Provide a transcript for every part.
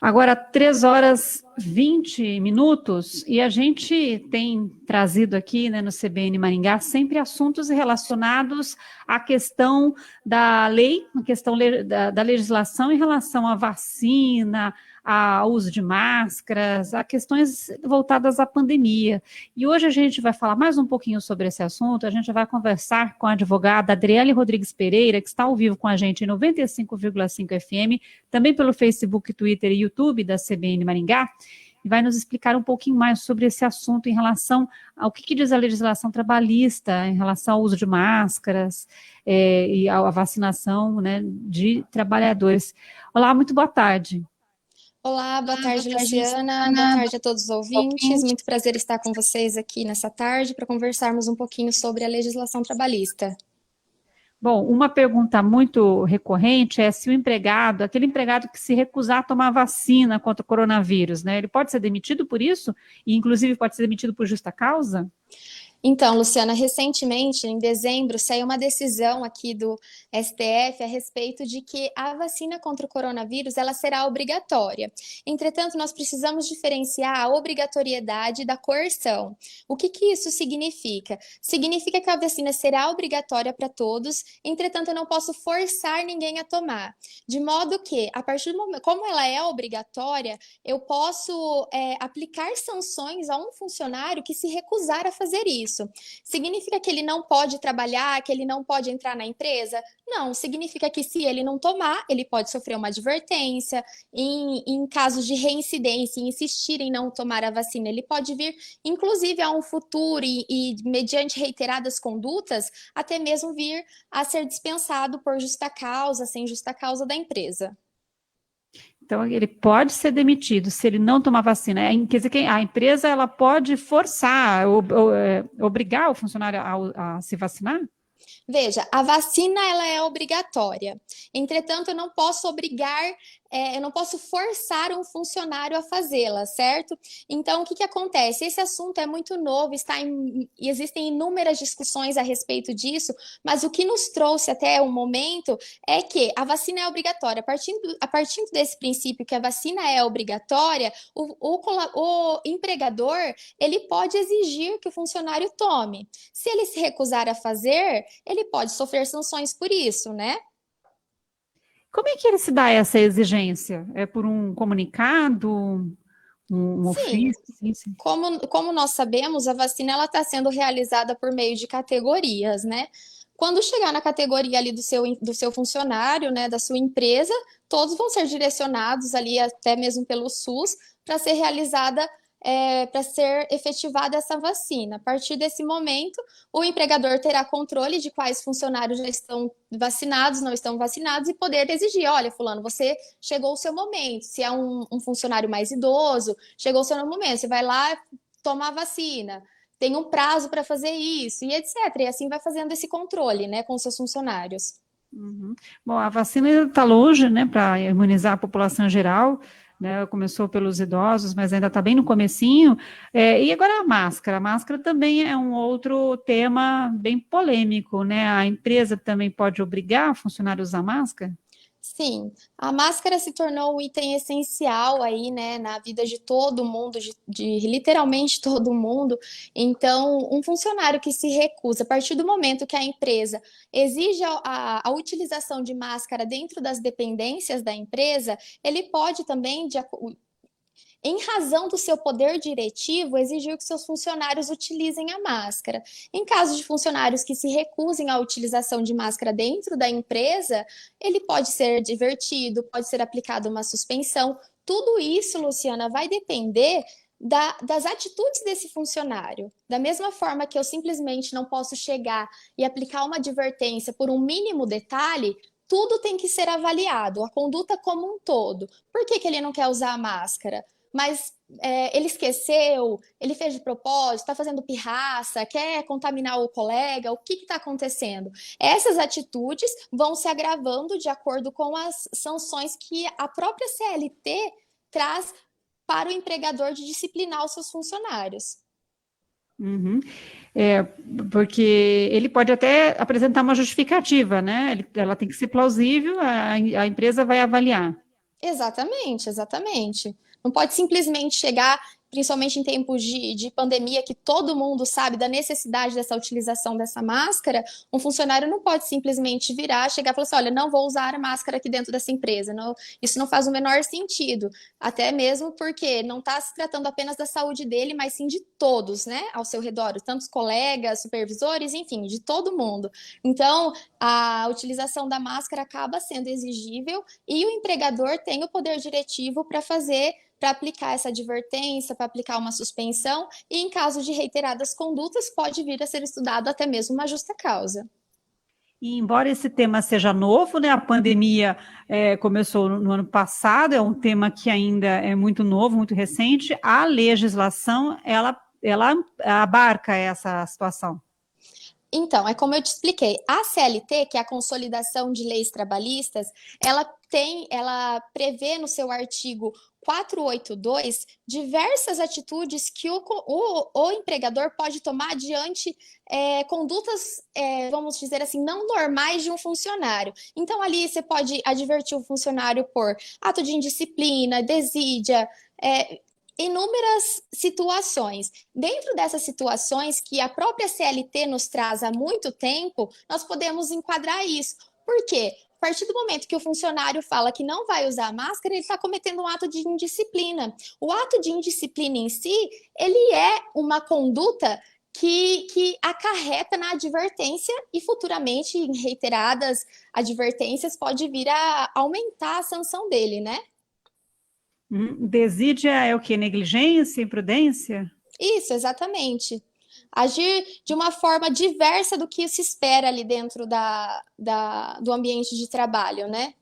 Agora, 3h20, e a gente tem trazido aqui, né, no CBN Maringá, sempre assuntos relacionados à questão da lei, a questão da legislação em relação à vacina, ao uso de máscaras, a questões voltadas à pandemia. E hoje a gente vai falar mais um pouquinho sobre esse assunto, a gente vai conversar com a advogada Adriele Rodrigues Pereira, que está ao vivo com a gente em 95,5 FM, também pelo Facebook, Twitter e YouTube da CBN Maringá, e vai nos explicar um pouquinho mais sobre esse assunto em relação ao que diz a legislação trabalhista, em relação ao uso de máscaras e à vacinação, né, de trabalhadores. Olá, muito boa tarde. Olá, boa tarde, Luciana. Boa tarde a todos os ouvintes. Muito prazer estar com vocês aqui nessa tarde para conversarmos um pouquinho sobre a legislação trabalhista. Bom, uma pergunta muito recorrente é se o empregado, aquele empregado que se recusar a tomar vacina contra o coronavírus, né, ele pode ser demitido por isso? E, inclusive, pode ser demitido por justa causa? Então, Luciana, recentemente, em dezembro, saiu uma decisão aqui do STF a respeito de que a vacina contra o coronavírus ela será obrigatória. Entretanto, nós precisamos diferenciar a obrigatoriedade da coerção. O que isso significa? Significa que a vacina será obrigatória para todos, entretanto, eu não posso forçar ninguém a tomar. De modo que, a partir do momento, como ela é obrigatória, eu posso aplicar sanções a um funcionário que se recusar a fazer isso. Significa que ele não pode trabalhar, que ele não pode entrar na empresa? Não, significa que se ele não tomar, ele pode sofrer uma advertência. Em casos de reincidência, insistir em não tomar a vacina, ele pode vir, inclusive, a um futuro e mediante reiteradas condutas, até mesmo vir a ser dispensado por justa causa, sem justa causa da empresa. Então, ele pode ser demitido se ele não tomar vacina. Quer dizer que a empresa ela pode forçar, obrigar o funcionário a se vacinar? Veja, a vacina ela é obrigatória. Entretanto, eu não posso obrigar, eu não posso forçar um funcionário a fazê-la, certo? Então, o que acontece? Esse assunto é muito novo, e existem inúmeras discussões a respeito disso, mas o que nos trouxe até o momento é que a vacina é obrigatória. A partir desse princípio que a vacina é obrigatória, o empregador ele pode exigir que o funcionário tome. Se ele se recusar a fazer, ele pode sofrer sanções por isso, né? Como é que ele se dá essa exigência? É por um comunicado, um Sim, ofício? Sim, sim. como nós sabemos, a vacina ela está sendo realizada por meio de categorias, né? Quando chegar na categoria ali do seu funcionário, né, da sua empresa, todos vão ser direcionados ali até mesmo pelo SUS para ser realizada para ser efetivada essa vacina. A partir desse momento, o empregador terá controle de quais funcionários já estão vacinados, não estão vacinados, e poder exigir: olha, fulano, você chegou o seu momento. Se é um funcionário mais idoso, chegou o seu momento, você vai lá tomar a vacina. Tem um prazo para fazer isso, e etc. E assim vai fazendo esse controle, né, com os seus funcionários. Uhum. Bom, a vacina está longe, né, para imunizar a população geral, né, começou pelos idosos, mas ainda está bem no comecinho. E agora a máscara também é um outro tema bem polêmico, né, a empresa também pode obrigar o funcionário a usar máscara? Sim, a máscara se tornou um item essencial aí, né, na vida de todo mundo, de literalmente todo mundo. Então, um funcionário que se recusa, a partir do momento que a empresa exige a utilização de máscara dentro das dependências da empresa, ele pode também, em razão do seu poder diretivo, exigir que seus funcionários utilizem a máscara. Em caso de funcionários que se recusem à utilização de máscara dentro da empresa, ele pode ser divertido, pode ser aplicada uma suspensão. Tudo isso, Luciana, vai depender das atitudes desse funcionário. Da mesma forma que eu simplesmente não posso chegar e aplicar uma advertência por um mínimo detalhe, tudo tem que ser avaliado, a conduta como um todo. Por que ele não quer usar a máscara? Mas ele esqueceu, ele fez de propósito, está fazendo pirraça, quer contaminar o colega, o que está acontecendo? Essas atitudes vão se agravando de acordo com as sanções que a própria CLT traz para o empregador de disciplinar os seus funcionários. Uhum. É, porque ele pode até apresentar uma justificativa, né? Ela tem que ser plausível, a empresa vai avaliar. Exatamente, exatamente. Não pode simplesmente chegar, principalmente em tempos de pandemia, que todo mundo sabe da necessidade dessa utilização dessa máscara. Um funcionário não pode simplesmente virar, chegar e falar assim: olha, não vou usar a máscara aqui dentro dessa empresa. Não, isso não faz o menor sentido. Até mesmo porque não está se tratando apenas da saúde dele, mas sim de todos, né, ao seu redor, tantos colegas, supervisores, enfim, de todo mundo. Então, a utilização da máscara acaba sendo exigível e o empregador tem o poder diretivo para aplicar essa advertência, para aplicar uma suspensão, e em caso de reiteradas condutas, pode vir a ser estudado até mesmo uma justa causa. E embora esse tema seja novo, né, a pandemia começou no ano passado, é um tema que ainda é muito novo, muito recente, a legislação, ela abarca essa situação. Então, é como eu te expliquei, a CLT, que é a Consolidação de Leis Trabalhistas, ela prevê no seu artigo 482 diversas atitudes que o empregador pode tomar diante condutas, vamos dizer assim, não normais de um funcionário. Então, ali você pode advertir o funcionário por ato de indisciplina, desídia, inúmeras situações. Dentro dessas situações que a própria CLT nos traz há muito tempo, nós podemos enquadrar isso. Por quê? A partir do momento que o funcionário fala que não vai usar máscara, ele está cometendo um ato de indisciplina. O ato de indisciplina em si, ele é uma conduta que acarreta na advertência e futuramente, em reiteradas advertências, pode vir a aumentar a sanção dele, né? Desídia é o quê? Negligência, imprudência? Isso, exatamente. Agir de uma forma diversa do que se espera ali dentro do ambiente de trabalho, né?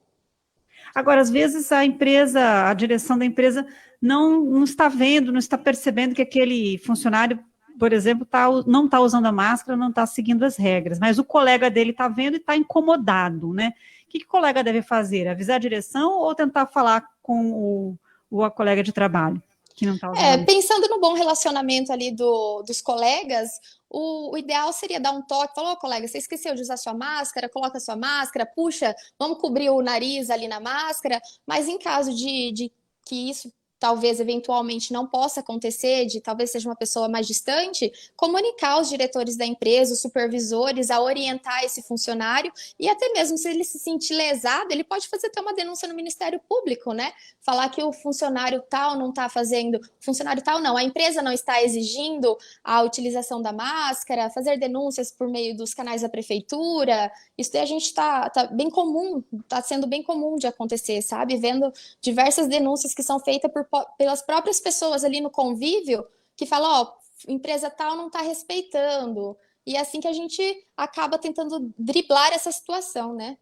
Agora, às vezes a direção da empresa não está vendo, não está percebendo que aquele funcionário, por exemplo, não está usando a máscara, não está seguindo as regras, mas o colega dele está vendo e está incomodado, né? O que o colega deve fazer? Avisar a direção ou tentar falar com o colega de trabalho que não está usando a máscara? Pensando no bom relacionamento ali dos colegas, o ideal seria dar um toque, falar: ô colega, você esqueceu de usar sua máscara, coloca sua máscara, puxa, vamos cobrir o nariz ali na máscara, mas em caso de que isso talvez eventualmente não possa acontecer, de talvez seja uma pessoa mais distante, comunicar os diretores da empresa, os supervisores, a orientar esse funcionário, e até mesmo se ele se sentir lesado, ele pode fazer até uma denúncia no Ministério Público, né? Falar que o funcionário tal não está fazendo, funcionário tal não, a empresa não está exigindo a utilização da máscara, fazer denúncias por meio dos canais da prefeitura. Isso daí a gente tá bem comum, está sendo bem comum de acontecer, sabe? Vendo diversas denúncias que são feitas pelas próprias pessoas ali no convívio, que falam: ó, empresa tal não está respeitando. E é assim que a gente acaba tentando driblar essa situação, né?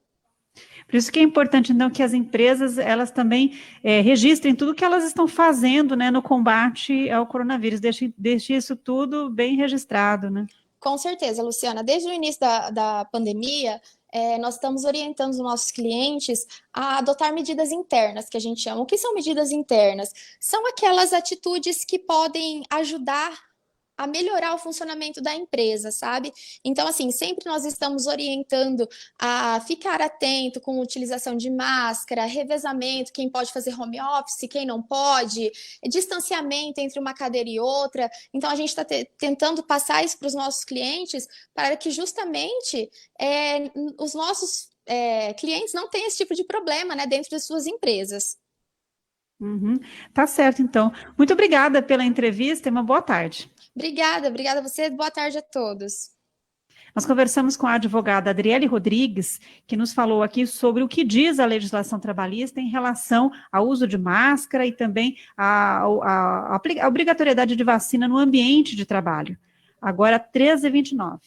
Por isso que é importante, então, que as empresas, elas também registrem tudo que elas estão fazendo, né, no combate ao coronavírus, deixe isso tudo bem registrado, né? Com certeza, Luciana. Desde o início da pandemia, nós estamos orientando os nossos clientes a adotar medidas internas, que a gente chama. O que são medidas internas? São aquelas atitudes que podem ajudar a melhorar o funcionamento da empresa, sabe? Então, assim, sempre nós estamos orientando a ficar atento com a utilização de máscara, revezamento, quem pode fazer home office, quem não pode, distanciamento entre uma cadeira e outra. Então, a gente está tentando passar isso para os nossos clientes para que justamente os nossos clientes não tenham esse tipo de problema, né, dentro das suas empresas. Uhum. Tá certo, então. Muito obrigada pela entrevista e uma boa tarde. Obrigada a você. Boa tarde a todos. Nós conversamos com a advogada Adriele Rodrigues, que nos falou aqui sobre o que diz a legislação trabalhista em relação ao uso de máscara e também a obrigatoriedade de vacina no ambiente de trabalho. Agora, 13h29.